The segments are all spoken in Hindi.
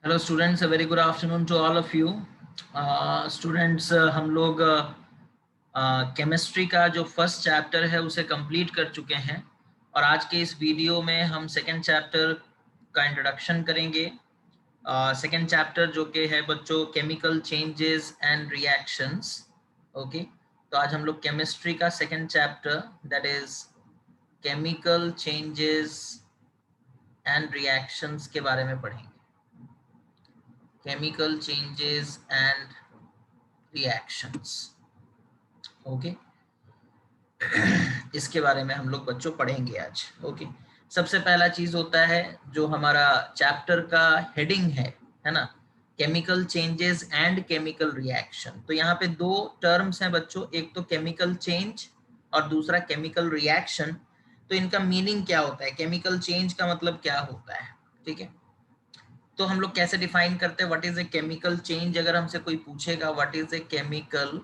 Hello students, a very good afternoon to all of you. Students, हम लोग केमिस्ट्री का जो फर्स्ट चैप्टर है उसे कंप्लीट कर चुके हैं और आज के इस वीडियो में हम सेकंड चैप्टर का इंट्रोडक्शन करेंगे। सेकंड चैप्टर जो कि है बच्चों chemical changes and reactions. Okay, तो आज हम लोग केमिस्ट्री का second chapter that is chemical changes and reactions के बारे में पढ़ेंगे। Chemical changes and reactions, okay, इसके बारे में हम लोग बच्चों पढ़ेंगे आज। ओके, सबसे पहला चीज होता है जो हमारा चैप्टर का हेडिंग है ना, chemical changes and chemical reaction. तो यहाँ पे दो टर्म्स हैं बच्चों, एक तो केमिकल चेंज और दूसरा केमिकल रिएक्शन। तो इनका मीनिंग क्या होता है, केमिकल चेंज का मतलब क्या होता है, ठीक है। तो हम लोग कैसे डिफाइन करते हैं what is a chemical change. अगर हमसे कोई पूछेगा what is a chemical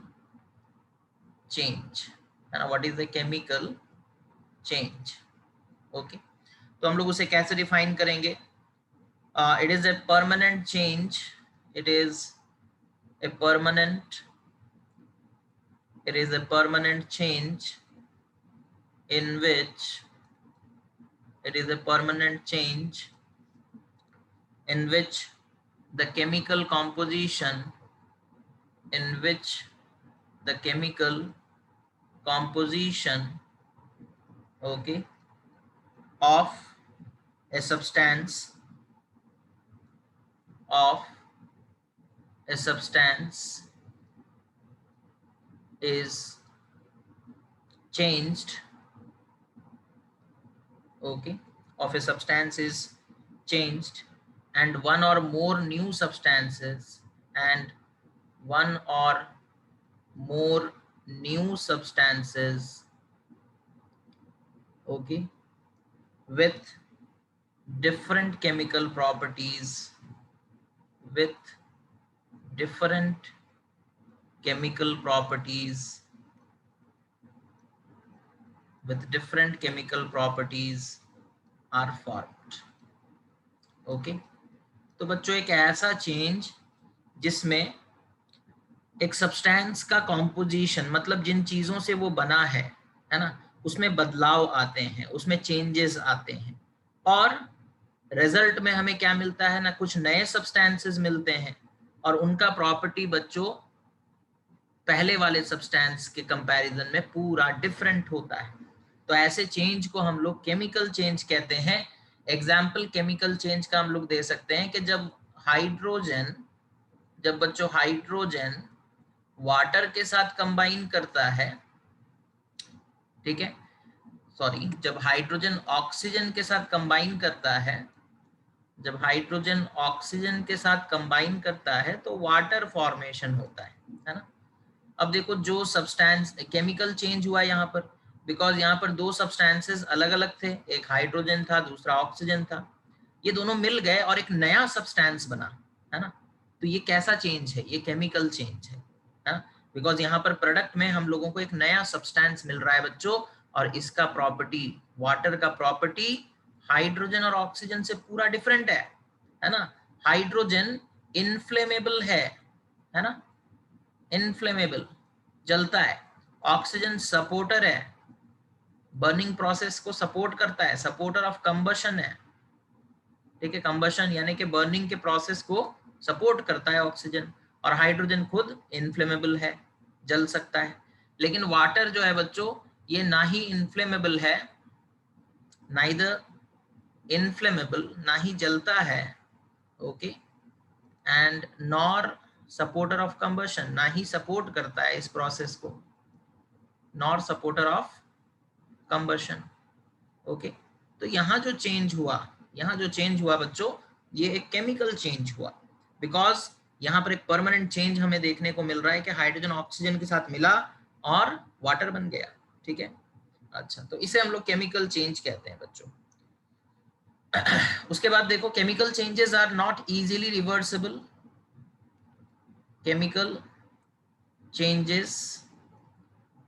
change, है ना, what is a chemical change, okay, तो हम लोग उसे कैसे डिफाइन करेंगे। It is a permanent change, it is a permanent, it is a permanent change in which it is a permanent change in which the chemical composition, in which the chemical composition, okay, of a substance, of a substance is changed, okay, of a substance is changed, and one or more new substances, and one or more new substances, okay, with different chemical properties, with different chemical properties, with different chemical properties are formed, okay। तो बच्चों एक ऐसा चेंज जिसमें एक सब्सटेंस का कॉम्पोजिशन, मतलब जिन चीजों से वो बना है ना, उसमें बदलाव आते हैं, उसमें चेंजेस आते हैं और रिजल्ट में हमें क्या मिलता है ना, कुछ नए सब्सटेंसेस मिलते हैं और उनका प्रॉपर्टी बच्चों पहले वाले सब्सटेंस के कंपैरिजन में पूरा डिफरेंट होता है। तो ऐसे चेंज को हम लोग केमिकल चेंज कहते हैं। एग्जाम्पल केमिकल चेंज का हम लोग दे सकते हैं कि जब बच्चों हाइड्रोजन वाटर के साथ कंबाइन करता है, ठीक है, सॉरी, जब हाइड्रोजन ऑक्सीजन के साथ कंबाइन करता है, जब हाइड्रोजन ऑक्सीजन के साथ कंबाइन करता है तो वाटर फॉर्मेशन होता है ना। अब देखो जो सब्सटेंस केमिकल चेंज हुआ यहाँ पर, बिकॉज यहाँ पर दो सब्सटेंसेस अलग अलग थे, एक हाइड्रोजन था दूसरा ऑक्सीजन था, ये दोनों मिल गए और एक नया सब्सटेंस बना, है ना। तो ये कैसा चेंज है, ये केमिकल चेंज है ना, बिकॉज यहाँ पर प्रोडक्ट में हम लोगों को एक नया सब्सटेंस मिल रहा है बच्चों और इसका प्रॉपर्टी, वाटर का प्रॉपर्टी हाइड्रोजन और ऑक्सीजन से पूरा डिफरेंट है ना। हाइड्रोजन इनफ्लेमेबल है ना, इनफ्लेमेबल, जलता है। ऑक्सीजन सपोर्टर है, बर्निंग प्रोसेस को सपोर्ट करता है, सपोर्टर ऑफ कंबशन है, ठीक है, कंबशन यानी कि बर्निंग के प्रोसेस को सपोर्ट करता है ऑक्सीजन। और हाइड्रोजन खुद इनफ्लेमेबल है, जल सकता है। लेकिन वाटर जो है बच्चों ये ना ही इनफ्लेमेबल है, नाइदर इनफ्लेमेबल, ना ही जलता है, okay, and nor supporter of combustion, ना ही सपोर्ट करता है इस प्रोसेस को, nor supporter of combustion, okay. तो यहाँ जो चेंज हुआ बच्चों ये एक केमिकल चेंज हुआ, बिकॉज यहाँ पर एक परमानेंट चेंज हमें देखने को मिल रहा है कि हाइड्रोजन ऑक्सीजन के साथ मिला और वाटर बन गया, ठीक है। अच्छा, तो इसे हम लोग केमिकल चेंज कहते हैं बच्चों। उसके बाद देखो chemical changes are not easily reversible, chemical changes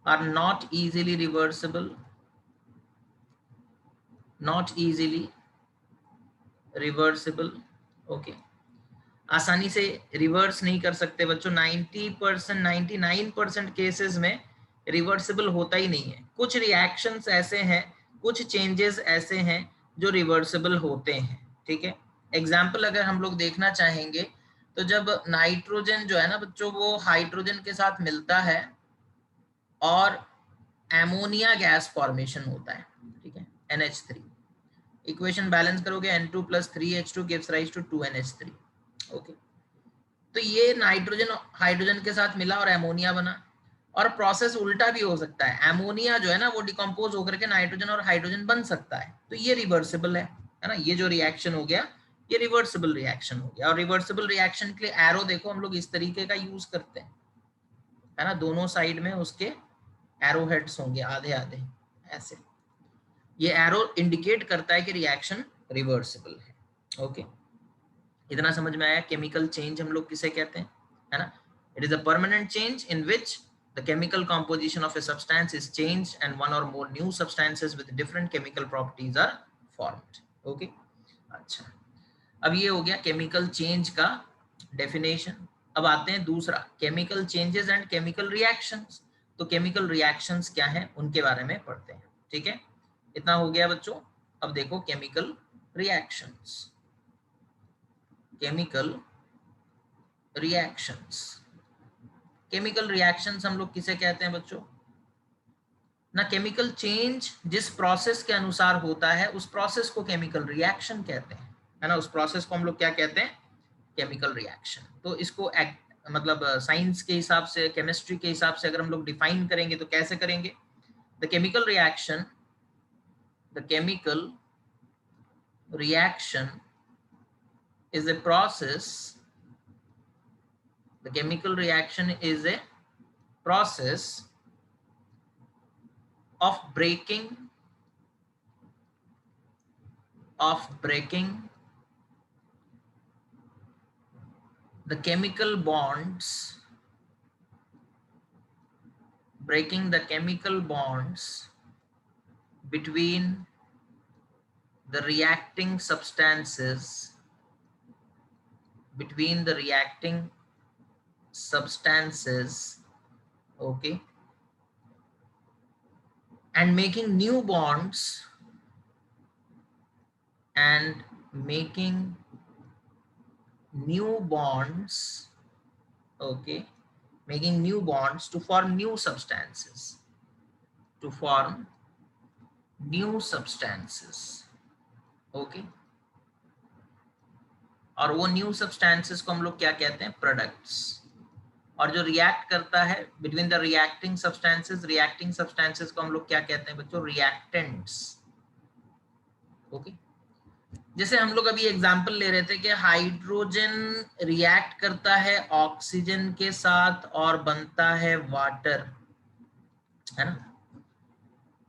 are not easily reversible, not easily reversible, okay। आसानी से रिवर्स नहीं कर सकते बच्चों। 90% 99% केसेस में रिवर्सिबल होता ही नहीं है। कुछ रिएक्शंस ऐसे हैं, कुछ चेंजेस ऐसे हैं जो रिवर्सिबल होते हैं, ठीक है। एग्जाम्पल अगर हम लोग देखना चाहेंगे तो जब नाइट्रोजन जो है ना बच्चों वो हाइड्रोजन के साथ मिलता है और एमोनिया गैस फॉर्मेशन होता है, ठीक है, NH3। इक्वेशन बैलेंस करोगे N2 + 3H2 gives rise to 2NH3। Okay, तो ये नाइट्रोजन हाइड्रोजन के साथ मिला और एमोनिया बना। और प्रोसेस उल्टा भी हो सकता है, एमोनिया जो है ना वो डिकम्पोज होकर के नाइट्रोजन और हाइड्रोजन बन सकता है, तो ये रिवर्सिबल है ना। ये जो रिएक्शन हो गया ये रिवर्सिबल रिएक्शन हो गया। और रिवर्सिबल रिएक्शन के लिए एरो देखो हम लोग इस तरीके का यूज करते हैं, है ना, दोनों साइड में उसके एरो हेड्स होंगे आधे आधे ऐसे। ये एरो इंडिकेट करता है कि रिएक्शन रिवर्सिबल है। ओके, इतना समझ में आया। केमिकल चेंज हम लोग किसे कहते हैं, है ना। It is a permanent change in which the chemical composition of a substance is changed and one or more new substances with different chemical properties are formed. Okay, अच्छा, अब ये हो गया केमिकल चेंज का डेफिनेशन। अब आते हैं दूसरा, chemical changes and chemical reactions. तो केमिकल रिएक्शंस क्या हैं उनके बारे में पढ़ते हैं, ठीक है। इतना हो गया बच्चों। अब देखो chemical reactions. Chemical reactions, chemical reactions हम लोग किसे कहते हैं बच्चों ना। केमिकल चेंज जिस प्रोसेस के अनुसार होता है उस प्रोसेस को केमिकल रिएक्शन कहते हैं, है ना। उस प्रोसेस को हम लोग क्या कहते हैं, केमिकल रिएक्शन। तो इसको मतलब साइंस के हिसाब से, केमिस्ट्री के हिसाब से अगर हम लोग डिफाइन करेंगे तो कैसे करेंगे। The chemical reaction, the chemical reaction is a process, the chemical reaction is a process of breaking the chemical bonds, breaking the chemical bonds between the reacting substances, okay, and making new bonds okay, making new bonds to form new substances, okay। और वो न्यू सब्सटेंसेस को हम लोग क्या कहते हैं, प्रोडक्ट्स। और जो रिएक्ट करता है बिटवीन द रिएक्टिंग सब्सटेंसेस को हम लोग क्या कहते हैं बच्चों, रिएक्टेंट्स। ओके, जैसे हम लोग अभी एग्जांपल ले रहे थे कि हाइड्रोजन रिएक्ट करता है ऑक्सीजन के साथ और बनता है वाटर, है ना।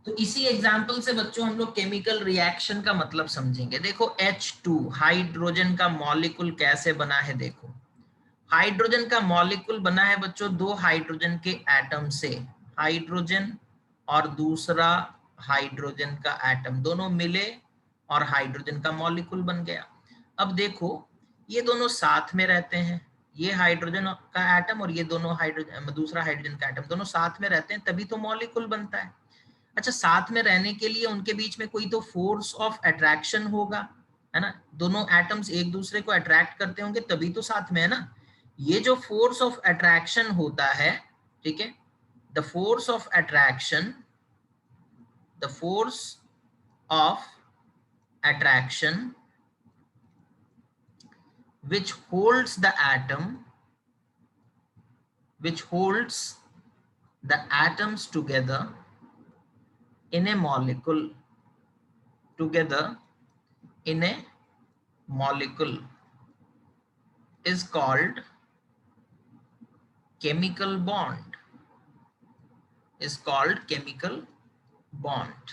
तो इसी एग्जांपल से बच्चों हम लोग केमिकल रिएक्शन का मतलब समझेंगे। देखो H2 हाइड्रोजन का मॉलिक्यूल कैसे बना है। देखो हाइड्रोजन का मॉलिक्यूल बना है बच्चों दो हाइड्रोजन के एटम से, हाइड्रोजन और दूसरा हाइड्रोजन का एटम, दोनों मिले और हाइड्रोजन का मॉलिक्यूल बन गया। अब देखो ये दोनों साथ में रहते हैं, ये हाइड्रोजन का एटम और ये दोनों हाइड्रोजन, दूसरा हाइड्रोजन का एटम, दोनों साथ में रहते हैं तभी तो मॉलिक्यूल बनता है। अच्छा, साथ में रहने के लिए उनके बीच में कोई तो फोर्स ऑफ अट्रैक्शन होगा, है ना। दोनों एटम्स एक दूसरे को अट्रैक्ट करते होंगे तभी तो साथ में, है ना। ये जो फोर्स ऑफ अट्रैक्शन होता है, ठीक है, the force of attraction, the force of attraction which holds the atoms together in a molecule, is called chemical bond,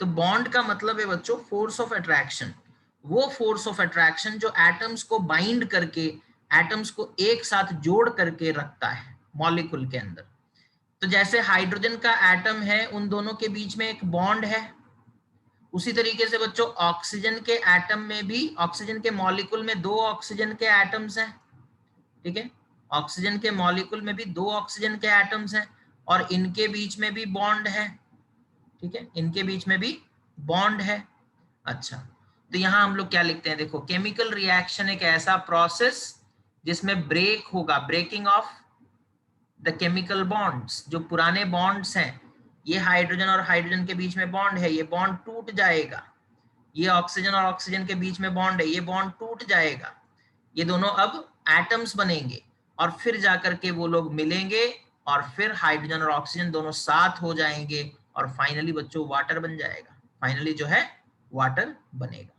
तो बॉन्ड का मतलब है बच्चों फोर्स ऑफ अट्रैक्शन। वो फोर्स ऑफ अट्रैक्शन जो एटम्स को बाइंड करके, एटम्स को एक साथ जोड़ करके रखता है मॉलिक्यूल के अंदर। तो जैसे हाइड्रोजन का एटम है, उन दोनों के बीच में एक बॉन्ड है, उसी तरीके से बच्चों ऑक्सीजन के एटम में भी, ऑक्सीजन के मॉलिक्यूल में 2 ऑक्सीजन के एटम्स हैं, ठीक है, ऑक्सीजन के मॉलिक्यूल में भी 2 ऑक्सीजन के एटम्स हैं और इनके बीच में भी बॉन्ड है, ठीक है, इनके बीच में भी बॉन्ड है। अच्छा, तो यहां हम लोग क्या लिखते हैं, देखो केमिकल रिएक्शन एक ऐसा प्रोसेस जिसमें ब्रेक होगा, breaking of the chemical bonds, जो पुराने बॉन्ड्स हैं, ये हाइड्रोजन और हाइड्रोजन के बीच में बॉन्ड है, ये बॉन्ड टूट जाएगा, ये ऑक्सीजन और ऑक्सीजन के बीच में बॉन्ड है, ये बॉन्ड टूट जाएगा, ये दोनों अब एटम्स बनेंगे और फिर जाकर के वो लोग मिलेंगे और फिर हाइड्रोजन और ऑक्सीजन दोनों साथ हो जाएंगे और फाइनली बच्चों वाटर बन जाएगा, फाइनली जो है वाटर बनेगा।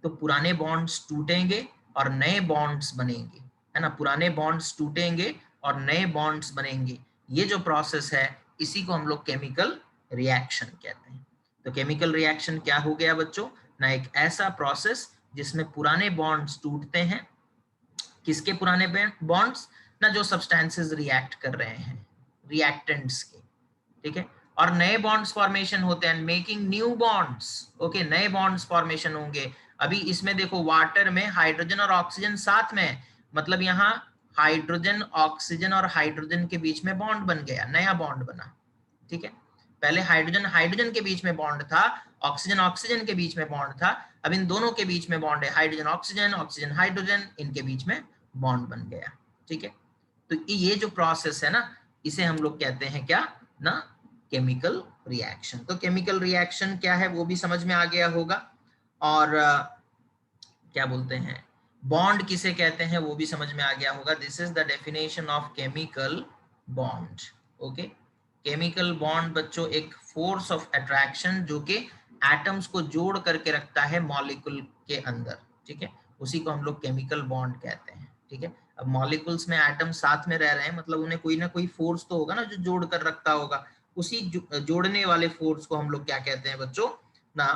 तो पुराने बॉन्ड्स टूटेंगे और नए बॉन्ड्स बनेंगे, है ना, पुराने बॉन्ड्स टूटेंगे और नए बॉन्ड्स बनेंगे, ये जो प्रोसेस है इसी को हम लोग केमिकल रिएक्शन कहते हैं। तो केमिकल रिएक्शन क्या हो गया बच्चों, ना एक ऐसा प्रोसेस जिसमें पुराने बॉन्ड्स टूटते हैं, किसके पुराने बॉन्ड्स, ना जो सब्सटेंसेस रिएक्ट कर रहे हैं, रिएक्टेंट्स के, ठीक है, और नए बॉन्ड्स फॉर्मेशन होते हैं, मेकिंग न्यू बॉन्ड्स, ओके, नए बॉन्ड्स फॉर्मेशन होंगे। अभी इसमें देखो वाटर में हाइड्रोजन और ऑक्सीजन साथ में है, मतलब यहाँ हाइड्रोजन ऑक्सीजन और हाइड्रोजन के बीच में बॉन्ड बन गया, नया बॉन्ड बना, ठीक है, पहले हाइड्रोजन हाइड्रोजन के बीच में बॉन्ड था, ऑक्सीजन ऑक्सीजन के बीच में बॉन्ड था, अब इन दोनों के बीच में बॉन्ड है, हाइड्रोजन ऑक्सीजन, ऑक्सीजन हाइड्रोजन, इनके बीच में बॉन्ड बन गया, ठीक है। तो ये जो प्रोसेस है ना, इसे हम लोग कहते हैं क्या ना, केमिकल रिएक्शन। तो केमिकल रिएक्शन क्या है वो भी समझ में आ गया होगा, और क्या बोलते हैं बॉन्ड किसे कहते हैं वो भी समझ में आ गया होगा। This is the definition of chemical bond, okay. Chemical bond बच्चों एक फोर्स ऑफ अट्रैक्शन जो कि एटम्स को जोड़ करके रखता है मॉलिक्यूल के अंदर, ठीक है, उसी को हम लोग केमिकल बॉन्ड कहते हैं, ठीक है। अब मॉलिक्यूल्स में एटम साथ में रह रहे हैं, मतलब उन्हें कोई ना कोई फोर्स तो होगा ना जो जोड़ कर रखता होगा, उसी जोड़ने वाले फोर्स को हम लोग क्या कहते हैं बच्चों ना,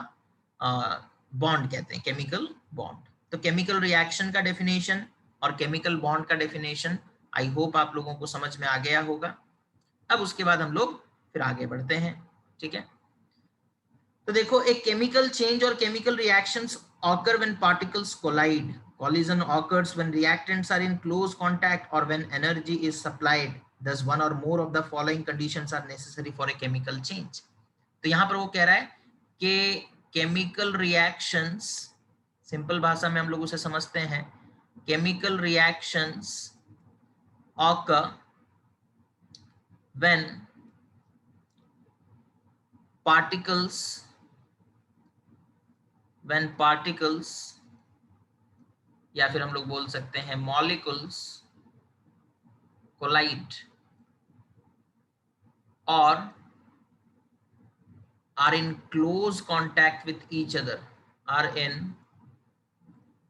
बॉन्ड कहते हैं, केमिकल बॉन्ड। तो केमिकल रिएक्शन का डेफिनेशन और केमिकल बॉन्ड का डेफिनेशन आई होप आप लोगों को समझ में आ गया होगा। अब उसके बाद हम लोग फिर आगे बढ़ते हैं, ठीक है। तो देखो एक केमिकल चेंज और chemical reactions occur when particles collide. Collision occurs when reactants are in close contact or when energy is supplied. Thus one or more of the following conditions are necessary for a chemical change. तो यहाँ पर वो कह रहा है कि केमिकल रिएक्शंस, सिंपल भाषा में हम लोग उसे समझते हैं, chemical reactions occur when particles या फिर हम लोग बोल सकते हैं molecules collide or are in close contact with each other, are in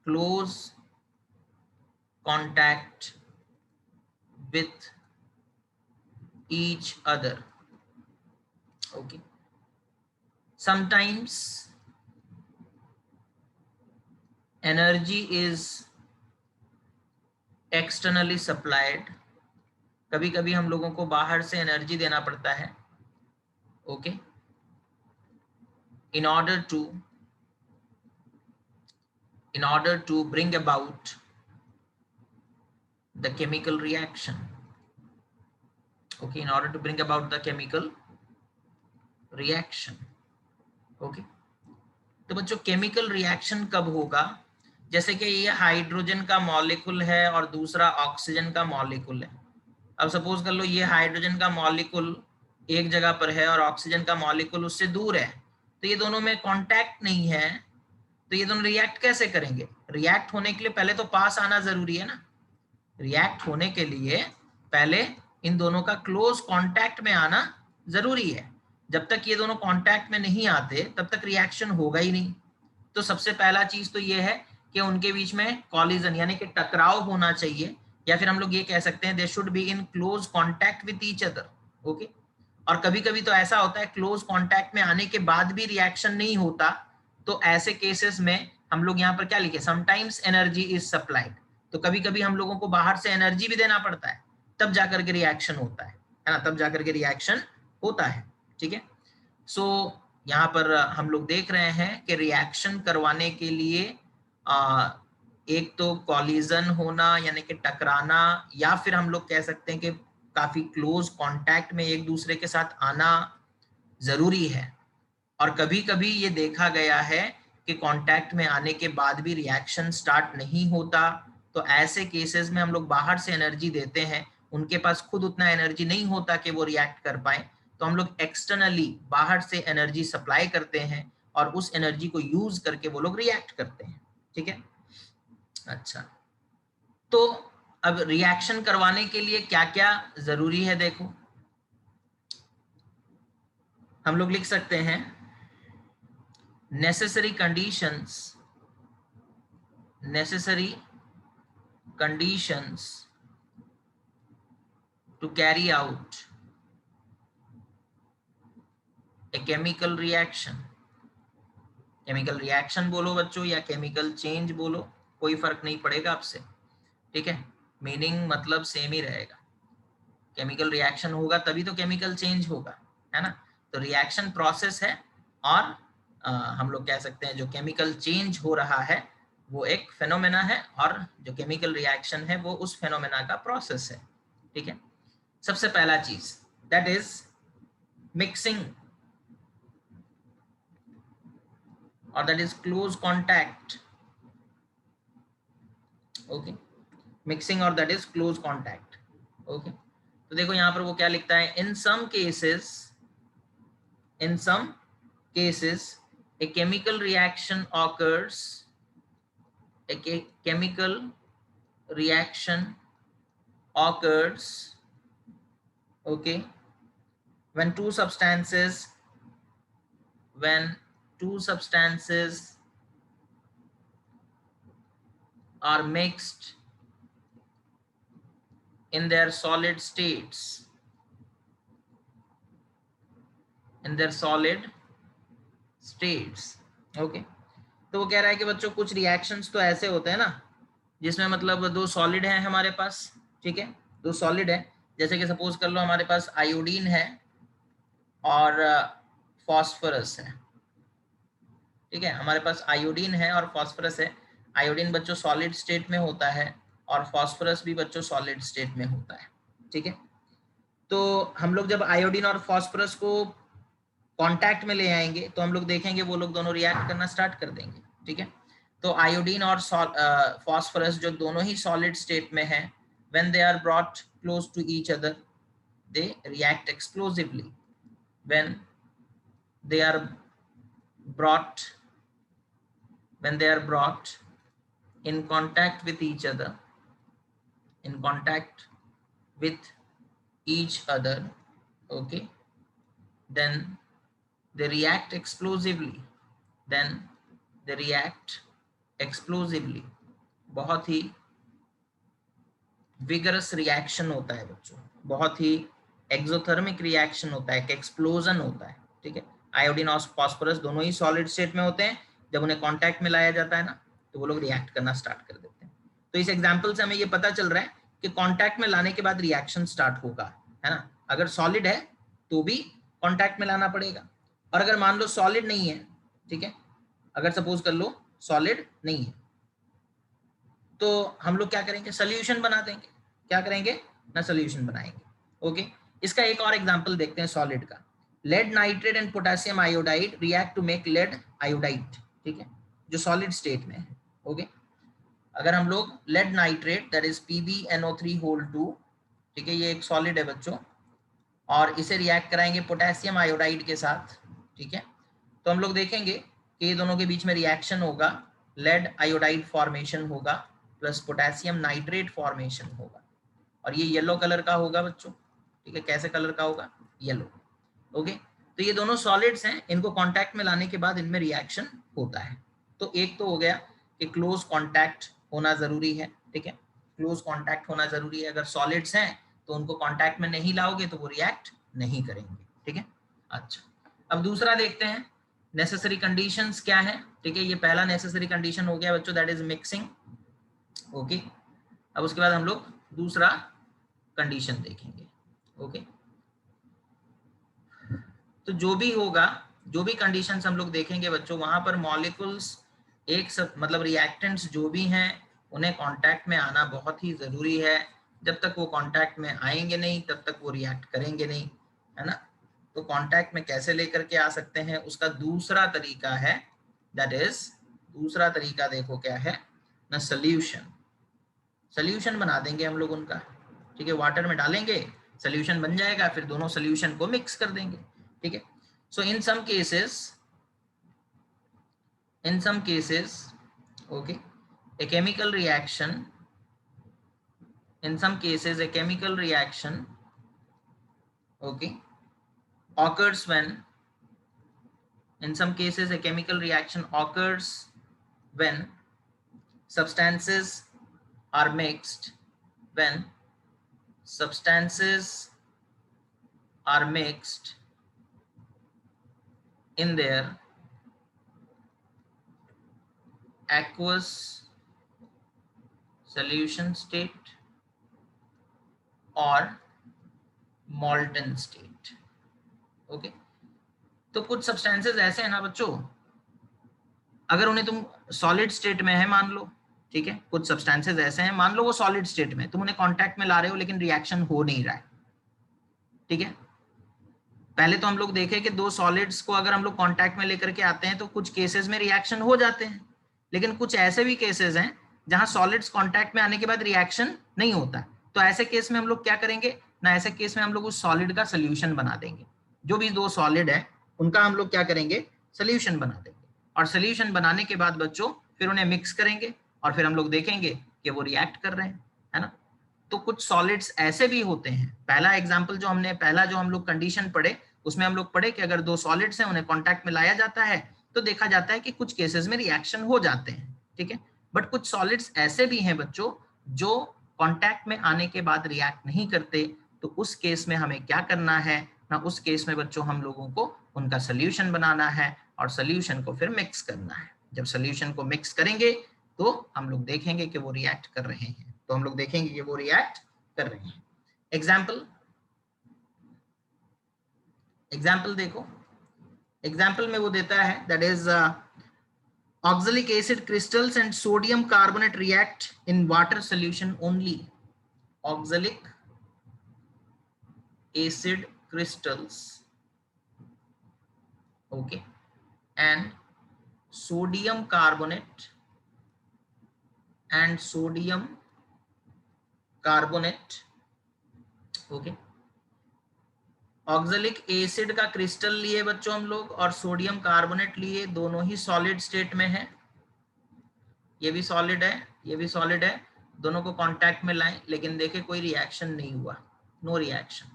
close contact with each other, okay. Sometimes energy is externally supplied, कभी कभी हम लोगों को बाहर से एनर्जी देना पड़ता है, okay, in order to bring about the chemical reaction, okay, in order to bring about the chemical reaction, okay. तो बच्चों केमिकल रिएक्शन कब होगा, जैसे कि ये हाइड्रोजन का मॉलिक्यूल है और दूसरा ऑक्सीजन का मॉलिक्यूल है। अब सपोज कर लो ये हाइड्रोजन का मॉलिक्यूल एक जगह पर है और ऑक्सीजन का मॉलिक्यूल उससे दूर है, तो ये दोनों में कांटेक्ट नहीं है, तो ये दोनों रिएक्ट कैसे करेंगे, रिएक्ट होने के लिए पहले तो पास आना जरूरी है ना, रिएक्ट होने के लिए पहले इन दोनों का क्लोज कांटेक्ट में आना जरूरी है। जब तक ये दोनों कांटेक्ट में नहीं आते तब तक रिएक्शन होगा ही नहीं। तो सबसे पहला चीज तो ये है कि उनके बीच में कॉलिजन यानी कि टकराव होना चाहिए, या फिर हम लोग ये कह सकते हैं they should be in close contact with each other, okay. और कभी कभी तो ऐसा होता है क्लोज कांटेक्ट में आने के बाद भी रिएक्शन नहीं होता, तो ऐसे केसेस में हम लोग यहाँ पर क्या लिखे, समटाइम्स एनर्जी इज सप्लाइड, तो कभी कभी हम लोगों को बाहर से एनर्जी भी देना पड़ता है, तब जाकर के रिएक्शन होता है ना, तब जाकर के रिएक्शन होता है, ठीक है। सो यहाँ पर हम लोग देख रहे हैं कि रिएक्शन करवाने के लिए एक तो कॉलिजन होना यानी कि टकराना, या फिर हम लोग कह सकते हैं कि काफी क्लोज कांटेक्ट में एक दूसरे के साथ आना जरूरी है। और कभी कभी ये देखा गया है कि कांटेक्ट में आने के बाद भी रिएक्शन स्टार्ट नहीं होता, तो ऐसे केसेस में हम लोग बाहर से एनर्जी देते हैं, उनके पास खुद उतना एनर्जी नहीं होता कि वो रिएक्ट कर पाए, तो हम लोग एक्सटर्नली बाहर से एनर्जी सप्लाई करते हैं और उस एनर्जी को यूज करके वो लोग रिएक्ट करते हैं। ठीक है, अच्छा, तो अब रिएक्शन करवाने के लिए क्या क्या जरूरी है, देखो हम लोग लिख सकते हैं necessary conditions to carry out a chemical reaction। Chemical reaction बोलो बच्चों या केमिकल चेंज बोलो, कोई फर्क नहीं पड़ेगा आपसे, ठीक है, मीनिंग मतलब सेम ही रहेगा। केमिकल रिएक्शन होगा तभी तो केमिकल चेंज होगा, है ना। तो रिएक्शन प्रोसेस है और हम लोग कह सकते हैं जो केमिकल चेंज हो रहा है वो एक फेनोमेना है और जो केमिकल रिएक्शन है वो उस फेनोमेना का प्रोसेस है। ठीक है, सबसे पहला चीज that is mixing or that is close contact. Okay, mixing or that is close contact. Okay, तो देखो यहाँ पर वो क्या लिखता है, in some cases a chemical reaction occurs, chemical reaction occurs, okay, when two substances are mixed in their solid states, okay. तो वो कह रहा है कि बच्चों कुछ रिएक्शंस तो ऐसे होते हैं ना जिसमें मतलब दो सॉलिड हैं हमारे पास, ठीक है, दो सॉलिड है, जैसे कि सपोज कर लो हमारे पास आयोडीन है और फॉस्फोरस है, ठीक है, हमारे पास आयोडीन है और फॉस्फोरस है। आयोडीन बच्चों सॉलिड स्टेट में होता है और फॉस्फोरस भी बच्चों सॉलिड स्टेट में होता है, ठीक है। तो हम लोग जब आयोडीन और फॉस्फोरस को कांटेक्ट में ले आएंगे तो हम लोग देखेंगे वो लोग दोनों रिएक्ट करना स्टार्ट कर देंगे, ठीक है। तो आयोडीन और फॉस्फोरस जो दोनों ही सॉलिड स्टेट में है, when they are brought close to each other they react explosively. When they are brought in contact with each other, okay, then they react explosively, बहुत ही विगरस रिएक्शन होता है बच्चों, बहुत ही एक्सोथर्मिक रिएक्शन होता है, एक एक्सप्लोजन होता है, ठीक है। आयोडीन और फास्फोरस दोनों ही सॉलिड स्टेट में होते हैं, जब उन्हें कांटेक्ट में लाया जाता है ना तो वो लोग रिएक्ट करना स्टार्ट कर देते हैं। तो इस एग्जांपल से हमें ये पता चल रहा है कि कांटेक्ट में लाने के बाद रिएक्शन स्टार्ट होगा, है ना। अगर सॉलिड है तो भी कांटेक्ट में लाना पड़ेगा, और अगर मान लो सॉलिड नहीं है, ठीक है, अगर सपोज कर लो सॉलिड नहीं है तो हम लोग क्या करेंगे, सोल्यूशन बना देंगे, क्या करेंगे ना, सोल्यूशन बनाएंगे। ओके, इसका एक और एग्जांपल देखते हैं सॉलिड का। Lead nitrate and potassium iodide react to make lead iodide, ठीक है, जो सॉलिड स्टेट में है। ओके, अगर हम लोग lead nitrate that is PbNO3 ठीक है, ये एक सॉलिड है बच्चों, और इसे रिएक्ट कराएंगे पोटेशियम आयोडाइड के साथ, ठीक है, तो हम लोग देखेंगे कि ये दोनों के बीच में रिएक्शन होगा, लेड आयोडाइड फॉर्मेशन होगा प्लस पोटेशियम नाइट्रेट फॉर्मेशन होगा, और ये येलो कलर का होगा बच्चों, ठीक है, कैसे कलर का होगा, येलो। ओके, तो ये दोनों सॉलिड्स हैं, इनको कांटेक्ट में लाने के बाद इनमें रिएक्शन होता है। तो एक तो हो गया कि क्लोज कांटेक्ट होना जरूरी है, ठीक है, क्लोज कांटेक्ट होना जरूरी है, अगर सॉलिड्स हैं तो उनको कांटेक्ट में नहीं लाओगे तो वो रिएक्ट नहीं करेंगे, ठीक है। अच्छा, अब दूसरा देखते हैं नेसेसरी कंडीशंस क्या है, ठीक है, ये पहला नेसेसरी कंडीशन हो गया बच्चों दैट इज मिक्सिंग। ओके, अब उसके बाद हम लोग दूसरा कंडीशन देखेंगे। ओके, तो जो भी होगा जो भी कंडीशंस हम लोग देखेंगे बच्चों, वहां पर मॉलिक्यूल्स एक सब मतलब रिएक्टेंट्स जो भी हैं उन्हें कांटेक्ट में आना बहुत ही जरूरी है। जब तक वो कांटेक्ट में आएंगे नहीं तब तक वो रिएक्ट करेंगे नहीं, है ना। तो कांटेक्ट में कैसे लेकर के आ सकते हैं, उसका दूसरा तरीका है, दैट इज दूसरा तरीका देखो क्या है ना, सोल्यूशन बना देंगे हम लोग उनका, ठीक है। वाटर में डालेंगे, सोल्यूशन बन जाएगा, फिर दोनों सोल्यूशन को मिक्स कर देंगे, ठीक है। So in some cases okay, a chemical reaction in some cases a chemical reaction okay occurs when in some cases a chemical reaction occurs when substances are mixed when substances are mixed in their aqueous solution state or molten state okay। तो कुछ सब्सटेंसेस ऐसे हैं ना बच्चों, अगर उन्हें तुम सॉलिड स्टेट में है मान लो, ठीक है, कुछ सब्सटेंसेस ऐसे हैं मान लो वो सॉलिड स्टेट में, तुम उन्हें कांटेक्ट में ला रहे हो लेकिन रिएक्शन हो नहीं रहा है, ठीक है। पहले तो हम लोग देखें कि दो सॉलिड्स को अगर हम लोग कांटेक्ट में लेकर के आते हैं तो कुछ केसेस में रिएक्शन हो जाते हैं, लेकिन कुछ ऐसे भी केसेस हैं जहां सॉलिड्स कांटेक्ट में आने के बाद रिएक्शन नहीं होता। तो ऐसे केस में हम लोग क्या करेंगे ना, ऐसे केस में हम लोग उस सॉलिड का सोल्यूशन बना देंगे। जो भी दो सॉलिड है उनका हम लोग क्या करेंगे, सोल्यूशन बना देंगे, और सोल्यूशन बनाने के बाद बच्चों फिर उन्हें मिक्स करेंगे और फिर हम लोग देखेंगे कि वो रिएक्ट कर रहे हैं, है ना। तो कुछ सॉलिड्स ऐसे भी होते हैं, पहला एग्जांपल जो हमने पहला जो हम लोग कंडीशन पढ़े उसमें हम लोग पढ़े कि अगर दो सॉलिड्स हैं उन्हें कांटेक्ट में लाया जाता है तो देखा जाता है कि कुछ केसेस में रिएक्शन हो जाते हैं, ठीक है। बट कुछ सॉलिड्स ऐसे भी हैं बच्चों जो कांटेक्ट में आने के बाद रिएक्ट नहीं करते, तो उस केस में हमें क्या करना है ना, उस केस में बच्चों हम लोगों को उनका सोल्यूशन बनाना है और सोल्यूशन को फिर मिक्स करना है। जब सोल्यूशन को मिक्स करेंगे तो हम लोग देखेंगे कि वो रिएक्ट कर रहे हैं, तो हम लोग देखेंगे कि वो रिएक्ट कर रहे हैं। एग्जाम्पल देखो, एग्जाम्पल में वो देता है that is oxalic acid crystals and sodium carbonate react in water solution only. Oxalic acid crystals okay and sodium carbonate okay. Oxalic acid का क्रिस्टल लिए बच्चों हम लोग और सोडियम कार्बोनेट लिए, दोनों ही सॉलिड स्टेट में है, ये भी सॉलिड है ये भी सॉलिड है, दोनों को कांटेक्ट में लाएं लेकिन देखे कोई रिएक्शन नहीं हुआ, नो रिएक्शन।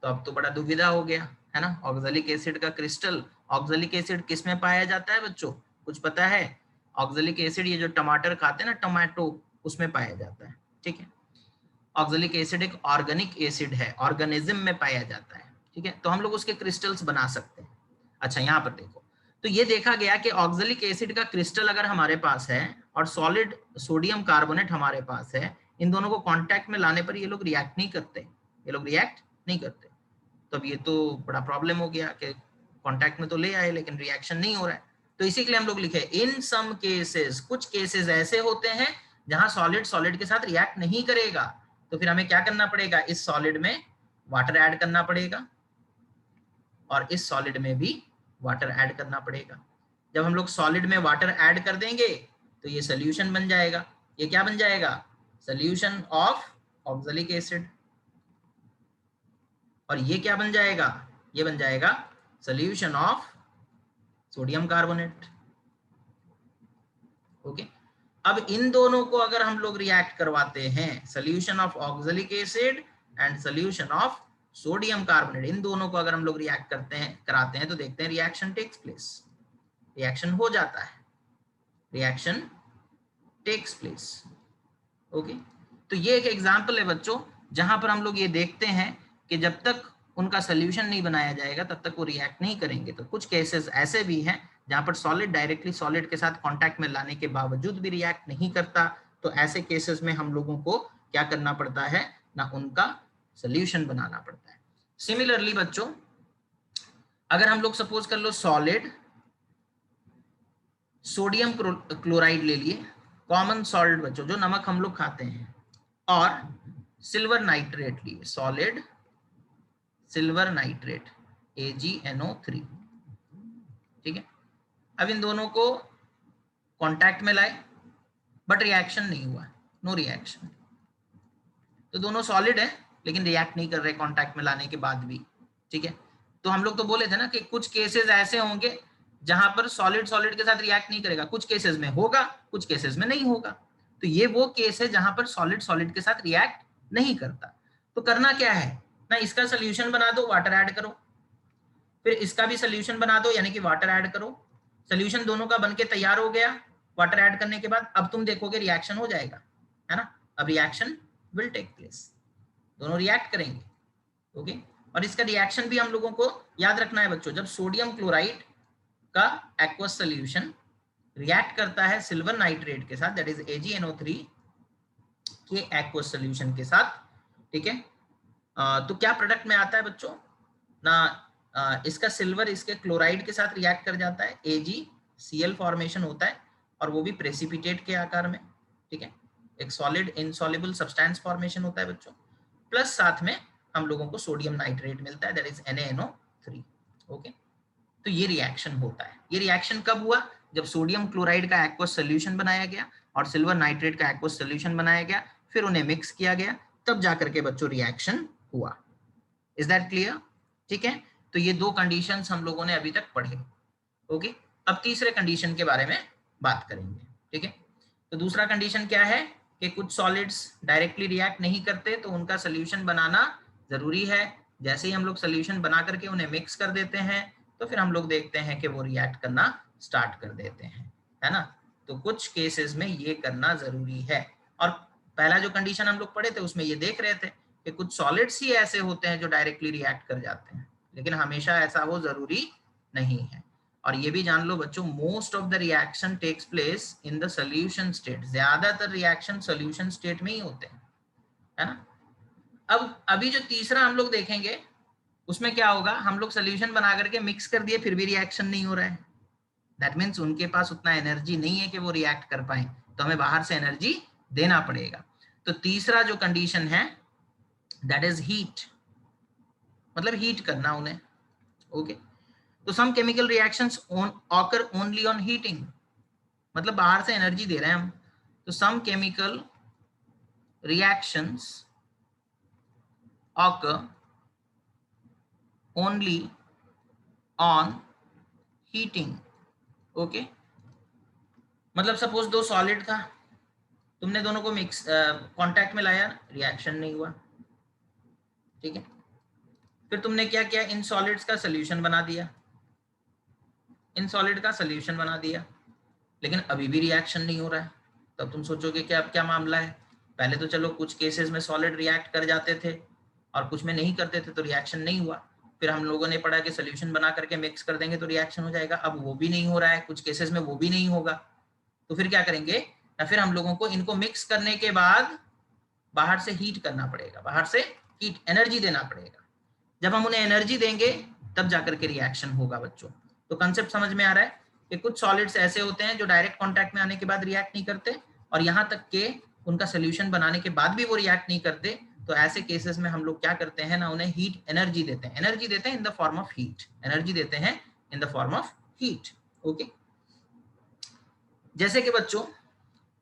तो अब तो बड़ा दुविधा हो गया है ना। ऑक्जेलिक एसिड का क्रिस्टल, ऑक्जेलिक एसिड किस में पाया जाता है बच्चों, कुछ पता है? ऑक्जेलिक एसिड ये जो टमाटर खाते हैं ना, टमाटो, उसमें पाया जाता है, ठीक है। ऑक्जेलिक एसिड एक ऑर्गेनिक एसिड है, ऑर्गेनिज्म में पाया जाता है, ठीक है। तो हम लोग उसके क्रिस्टल्स बना सकते हैं। अच्छा यहाँ पर देखो, तो ये देखा गया कि ऑक्जेलिक एसिड का क्रिस्टल अगर हमारे पास है और सॉलिड सोडियम कार्बोनेट हमारे पास है, इन दोनों को कांटेक्ट में लाने पर ये लोग रिएक्ट नहीं करते, ये लोग रिएक्ट नहीं करते। तो अब ये तो बड़ा प्रॉब्लम हो गया कि कांटेक्ट में तो ले आए लेकिन रिएक्शन नहीं हो रहा है। तो इसी के लिए हम लोग लिखे इन सम केसेस, कुछ केसेस ऐसे होते हैं जहां सॉलिड सॉलिड के साथ रिएक्ट नहीं करेगा, तो फिर हमें क्या करना पड़ेगा, इस सॉलिड में वाटर ऐड करना पड़ेगा और इस सॉलिड में भी वाटर ऐड करना पड़ेगा। जब हम लोग सॉलिड में वाटर ऐड कर देंगे तो ये सोल्यूशन बन जाएगा। ये क्या बन जाएगा, सोल्यूशन ऑफ ऑक्जेलिक एसिड। और ये क्या बन जाएगा, ये बन जाएगा solution of sodium carbonate, okay. अब इन दोनों को अगर हम लोग रिएक्ट करवाते हैं, solution of oxalic acid and solution of sodium carbonate, इन दोनों को अगर हम लोग रिएक्ट करते हैं कराते हैं तो देखते हैं रिएक्शन टेक्स प्लेस, रिएक्शन हो जाता है, रिएक्शन टेक्स प्लेस, ओके। तो ये एक एग्जांपल है बच्चों जहां पर हम लोग ये देखते हैं कि जब तक उनका सोल्यूशन नहीं बनाया जाएगा तब तक वो रिएक्ट नहीं करेंगे। तो कुछ केसेस ऐसे भी हैं जहां पर सॉलिड डायरेक्टली सॉलिड के साथ कांटेक्ट में लाने के बावजूद भी रिएक्ट नहीं करता, तो ऐसे केसेस में हम लोगों को क्या करना पड़ता है ना, उनका सोल्यूशन बनाना पड़ता है। सिमिलरली बच्चों अगर हम लोग सपोज कर लो सॉलिड सोडियम क्लोराइड ले लिए, कॉमन सॉल्ट बच्चों जो नमक हम लोग खाते हैं, और सिल्वर नाइट्रेट लिए, सॉलिड सिल्वर नाइट्रेट AgNO3, ठीक है। अब इन दोनों को कांटेक्ट में लाए बट रिएक्शन नहीं हुआ, नो रिएक्शन, तो दोनों सॉलिड है लेकिन रिएक्ट नहीं कर रहे कांटेक्ट में लाने के बाद भी, ठीक है। तो हम लोग तो बोले थे ना कि कुछ केसेस ऐसे होंगे जहां पर सॉलिड सॉलिड के साथ रिएक्ट नहीं करेगा, कुछ केसेस में होगा, कुछ केसेस में नहीं होगा। तो ये वो केस है जहां पर सॉलिड सॉलिड के साथ रिएक्ट नहीं करता। तो करना क्या है ना, इसका सोल्यूशन बना दो, वाटर ऐड करो, फिर इसका भी सोल्यूशन बना दो यानी कि वाटर ऐड करो, सोल्यूशन दोनों का बनके तैयार हो गया। वाटर ऐड करने के बाद अब तुम देखोगे रिएक्शन हो जाएगा, है ना। अब रिएक्शन विल टेक प्लेस, दोनों रिएक्ट करेंगे, ओके। और इसका रिएक्शन भी हम लोगों को याद रखना है बच्चों, जब सोडियम क्लोराइड का एक्वस सोल्यूशन रिएक्ट करता है सिल्वर नाइट्रेट के साथ, दैट इज AgNO3 के एक्वस सोल्यूशन के साथ, ठीक है। तो क्या प्रोडक्ट में आता है बच्चों ना, इसका सिल्वर इसके क्लोराइड के साथ रिएक्ट कर जाता है, AgCl फॉर्मेशन होता है, और वो भी प्रेसिपिटेट के आकार में, ठीक है। एक सॉलिड इनसॉल्युबल सब्सटेंस फॉर्मेशन होता है बच्चों, प्लस साथ में हम लोगों को सोडियम नाइट्रेट मिलता है, दैट इज NaNO3, ओके। तो ये रिएक्शन होता है। ये रिएक्शन कब हुआ, जब सोडियम क्लोराइड का एक्वस सोल्यूशन बनाया गया और सिल्वर नाइट्रेट का एक्वस सोल्यूशन बनाया गया, फिर उन्हें मिक्स किया गया, तब जाकर के बच्चों रिएक्शन हुआ। इज दैट क्लियर, ठीक है। तो ये दो कंडीशंस हम लोगों ने अभी तक पढ़े, ओके। अब तीसरे कंडीशन के बारे में बात करेंगे, ठीक है। तो दूसरा कंडीशन क्या है कि कुछ सॉलिड्स डायरेक्टली रिएक्ट नहीं करते तो उनका सोल्यूशन बनाना जरूरी है। जैसे ही हम लोग सोल्यूशन बना करके उन्हें मिक्स कर देते हैं तो फिर हम लोग देखते हैं कि वो रिएक्ट करना स्टार्ट कर देते हैं, है ना। तो कुछ केसेस में ये करना जरूरी है। और पहला जो कंडीशन हम लोग पढ़े थे उसमें ये देख रहे थे कि कुछ सॉलिड्स ही ऐसे होते हैं जो डायरेक्टली रिएक्ट कर जाते हैं, लेकिन हमेशा ऐसा हो जरूरी नहीं है। और ये भी जान लो बच्चों, most of the reaction takes place in the solution state, ज्यादातर रिएक्शन सोल्यूशन स्टेट में ही होते हैं, है ना। अब अभी जो तीसरा हम लोग देखेंगे उसमें क्या होगा, हम लोग सोल्यूशन बना करके मिक्स कर दिए फिर भी रिएक्शन नहीं हो रहा है, दैट मीन्स उनके पास उतना एनर्जी नहीं है कि वो रिएक्ट कर पाए, तो हमें बाहर से एनर्जी देना पड़ेगा। तो तीसरा जो कंडीशन है दैट इज हीट, मतलब हीट करना उन्हें, ओके। तो some chemical reactions occur only on heating, मतलब बाहर से एनर्जी दे रहे हैं हम। तो some chemical reactions occur only on heating, okay. मतलब सपोज दो सॉलिड था, तुमने दोनों को मिक्स कांटेक्ट में लाया, रिएक्शन नहीं हुआ, ठीक है। फिर तुमने क्या किया, इन सॉलिड्स का सोल्यूशन बना दिया, इन सॉलिड का सोल्यूशन बना दिया, लेकिन अभी भी रिएक्शन नहीं हो रहा है। तब तुम सोचोगे कि अब क्या मामला है। पहले तो चलो कुछ केसेस में सॉलिड रिएक्ट कर जाते थे और कुछ में नहीं करते थे तो रिएक्शन नहीं हुआ। फिर हम लोगों ने पढ़ा कि सोल्यूशन बना करके मिक्स कर देंगे तो रिएक्शन हो जाएगा, अब वो भी नहीं हो रहा है, कुछ केसेस में वो भी नहीं होगा। तो फिर क्या करेंगे, या फिर हम लोगों को इनको मिक्स करने के बाद बाहर से हीट करना पड़ेगा, बाहर से हीट एनर्जी देना पड़ेगा। जब हम उन्हें एनर्जी देंगे तब जाकर के रिएक्शन होगा बच्चों। तो कंसेप्ट समझ में आ रहा है कि कुछ सॉलिड्स ऐसे होते हैं जो डायरेक्ट कांटेक्ट में आने के बाद रिएक्ट नहीं करते, और यहाँ तक के उनका सोल्यूशन बनाने के बाद भी वो रिएक्ट नहीं करते। तो ऐसे केसेस में हम लोग क्या करते हैं ना, उन्हें हीट एनर्जी देते हैं, एनर्जी देते हैं in the form of heat, energy देते हैं in the form of heat, okay. जैसे कि बच्चों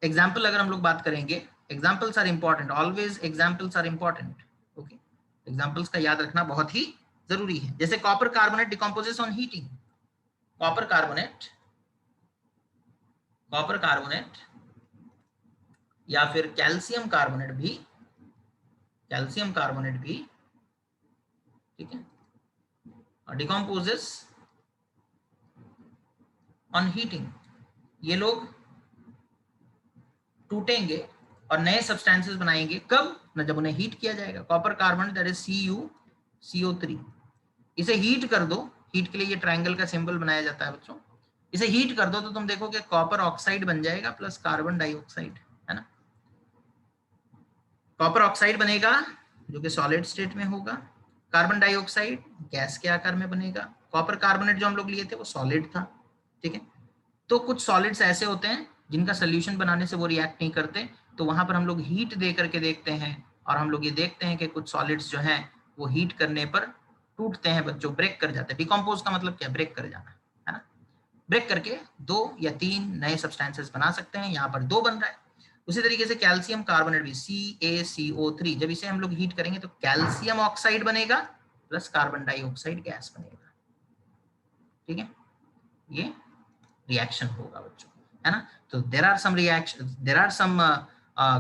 एग्जाम्पल अगर हम लोग बात करेंगे, examples are important, always examples are important, okay. Examples का याद रखना बहुत ही जरूरी है। जैसे copper carbonate decomposes on heating, copper carbonate या फिर कैल्शियम कार्बोनेट भी, कैल्शियम कार्बोनेट भी, ठीक है, डिकम्पोजेस ऑन हीटिंग। ये लोग टूटेंगे और नए सब्सटेंसेस बनाएंगे, कब ना, जब उन्हें हीट किया जाएगा। Copper carbonate that is CuCO3, इसे हीट कर दो, हीट के लिए ये ट्रायंगल का सिंबल बनाया जाता है बच्चों। इसे हीट कर दो तो तुम देखोगे कॉपर ऑक्साइड बन जाएगा प्लस कार्बन डाइऑक्साइड, है ना। कॉपर ऑक्साइड बनेगा जो कि सॉलिड स्टेट में होगा, कार्बन डाइऑक्साइड गैस के आकार में बनेगा, कॉपर कार्बोनेट जो हम लोग लिए थे वो सॉलिड था, ठीक है। तो कुछ सॉलिड्स ऐसे होते हैं जिनका सोल्यूशन बनाने से वो रिएक्ट नहीं करते, तो वहां पर हम लोग हीट दे करके देखते हैं, और हम लोग ये देखते हैं कि कुछ सॉलिड्स जो हैं वो हीट करने पर टूटते हैं बच्चों, ब्रेक कर जाते हैं। डिकम्पोज का मतलब क्या, ब्रेक कर जाना, है ना। ब्रेक करके 2 या 3 नए सब्सटेंसेस बना सकते हैं, यहाँ पर 2 बन रहा है। उसी तरीके से कैल्शियम कार्बोनेट भी CaCO3, जब इसे हम लोग हीट करेंगे तो कैल्शियम ऑक्साइड बनेगा प्लस कार्बन डाइऑक्साइड गैस बनेगा, ठीक है। ये रिएक्शन होगा बच्चों, है ना। तो there are some reaction, there are some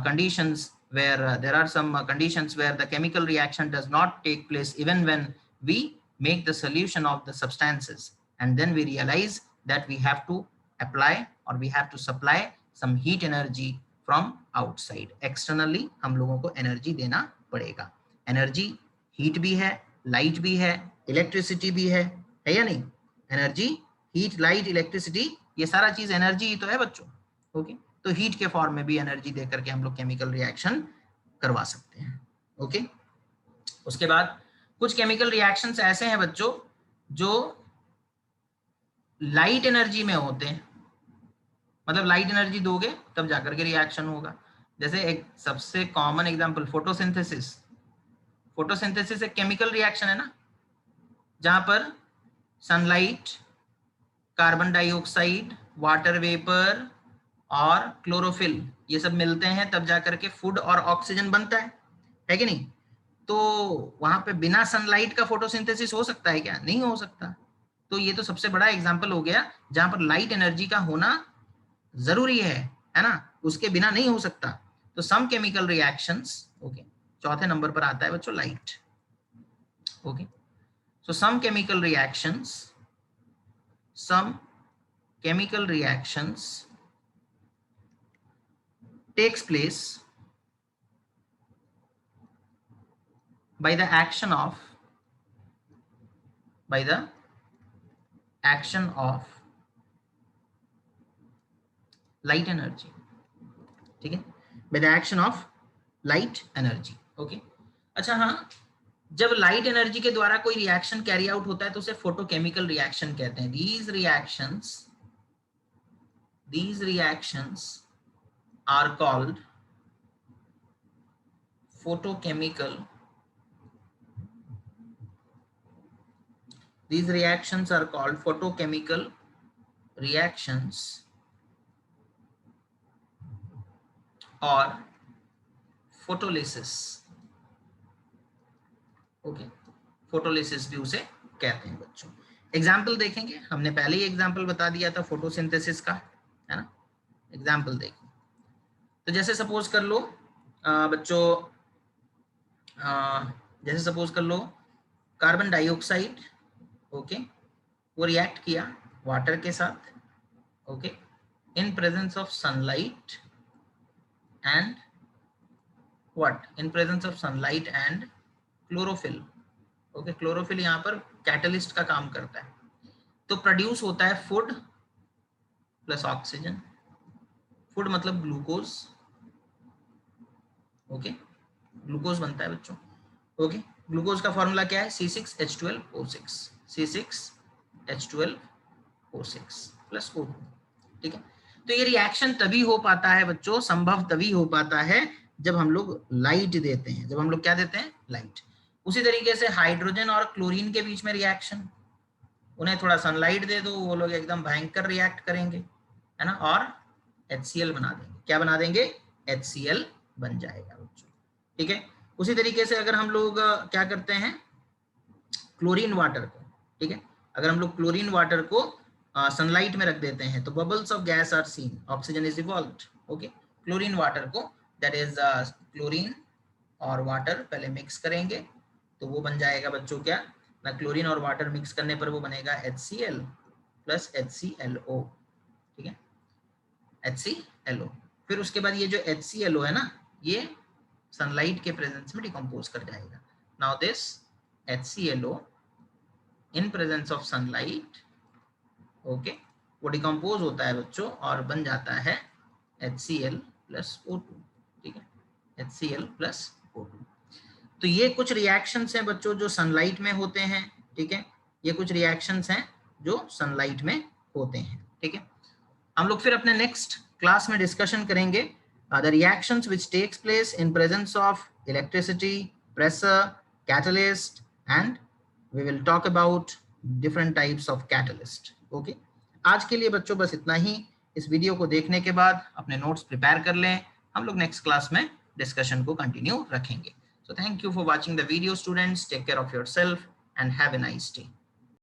conditions where there are some conditions where the chemical reaction does not take place even when we make the solution of the substances, and then we realize that we have to apply or we have to supply some heat energy from outside. Externally हम लोगों को energy देना पड़ेगा। energy heat भी है, light भी है, electricity भी है या नहीं। energy, heat, light, electricity, ये सारा चीज एनर्जी ही तो है बच्चों, ओके। तो हीट के फॉर्म में भी एनर्जी देकर के हम लोग केमिकल रिएक्शन करवा सकते हैं, ओके। उसके बाद कुछ केमिकल रिएक्शंस ऐसे हैं बच्चों जो लाइट एनर्जी में होते हैं, मतलब लाइट एनर्जी दोगे तब जाकर के रिएक्शन होगा। जैसे एक सबसे कॉमन एग्जांपल फोटोसिंथेसिस। फोटोसिंथेसिस एक केमिकल रिएक्शन है ना, जहां पर sunlight, carbon dioxide, water vapour और क्लोरोफिल ये सब मिलते हैं, तब जाकर के फूड और ऑक्सीजन बनता है कि नहीं। तो वहां पे बिना सनलाइट का फोटोसिंथेसिस हो सकता है क्या, नहीं हो सकता। तो ये तो सबसे बड़ा एग्जांपल हो गया जहां पर लाइट एनर्जी का होना जरूरी है ना, उसके बिना नहीं हो सकता। तो सम केमिकल रिएक्शंस, ओके, चौथे नंबर पर आता है बच्चों light, okay. So some chemical reactions takes place by the action of light energy, ठीक है, by the action of light energy, okay. अच्छा हाँ, जब लाइट एनर्जी के द्वारा कोई रिएक्शन कैरी आउट होता है तो उसे फोटोकेमिकल रिएक्शन कहते हैं। these reactions are called photochemical, these reactions are called photochemical reactions और फोटोलिसिस, ओके। फोटोलिसिस भी उसे कहते हैं बच्चों। एग्जाम्पल देखेंगे, हमने पहले ही एग्जाम्पल बता दिया था फोटोसिंथेसिस का, है ना। एग्जाम्पल देखें तो जैसे सपोज कर लो बच्चों, जैसे सपोज कर लो कार्बन डाइऑक्साइड, ओके, वो रिएक्ट किया वाटर के साथ, okay, in presence of sunlight and what, in presence of sunlight and chlorophyll, okay. Chlorophyll यहाँ पर कैटलिस्ट का काम करता है। तो प्रोड्यूस होता है फूड प्लस ऑक्सीजन, फूड मतलब ग्लूकोज, ओके, ग्लूकोज बनता है बच्चों, ओके। ग्लूकोज का फॉर्मूला क्या है, C6H12O6, C6H12O6 प्लस O2, ठीक है। तो ये रिएक्शन तभी हो पाता है बच्चों, संभव तभी हो पाता है जब हम लोग लाइट देते हैं, जब हम लोग क्या देते हैं, लाइट। उसी तरीके से हाइड्रोजन और क्लोरीन के बीच में रिएक्शन, उन्हें थोड़ा सनलाइट दे दो, वो लोग एकदम भयंकर रिएक्ट करेंगे, है ना, और HCl बना देंगे। क्या बना देंगे, HCl बन जाएगा बच्चों, ठीक है। उसी तरीके से अगर हम लोग क्या करते हैं, क्लोरीन वाटर को, ठीक है, अगर हम लोग क्लोरीन वाटर को सनलाइट में रख देते हैं तो bubbles of gas are seen, oxygen is evolved, okay. Chlorine water को, दैट इज क्लोरीन और वाटर पहले मिक्स करेंगे तो वो बन जाएगा बच्चों क्या ना, क्लोरीन और वाटर मिक्स करने पर वो बनेगा HCl प्लस HClO, ठीक है, HClO। फिर उसके बाद ये जो HClO है ना, ये सनलाइट के प्रेजेंस में डिकम्पोज कर जाएगा। Now this HClO in presence of sunlight, okay, वो डिकम्पोज होता है बच्चों और बन जाता है HCl प्लस O2, ठीक है, HCl प्लस O2। तो ये कुछ रिएक्शंस हैं बच्चों जो सनलाइट में होते हैं, ठीक है, ये कुछ रिएक्शंस हैं जो सनलाइट में होते हैं, ठीक है। हम लोग फिर अपने नेक्स्ट क्लास में डिस्कशन करेंगे the reactions which takes place in presence of electricity, pressure, catalyst, and we will talk about different types of catalyst. Okay, आज के लिए बच्चों बस इतना ही। इस वीडियो को देखने के बाद अपने नोट्स प्रिपेयर कर लें, हम लोग नेक्स्ट क्लास में डिस्कशन को कंटिन्यू रखेंगे। So thank you for watching the video, students. Take care of yourself and have a nice day.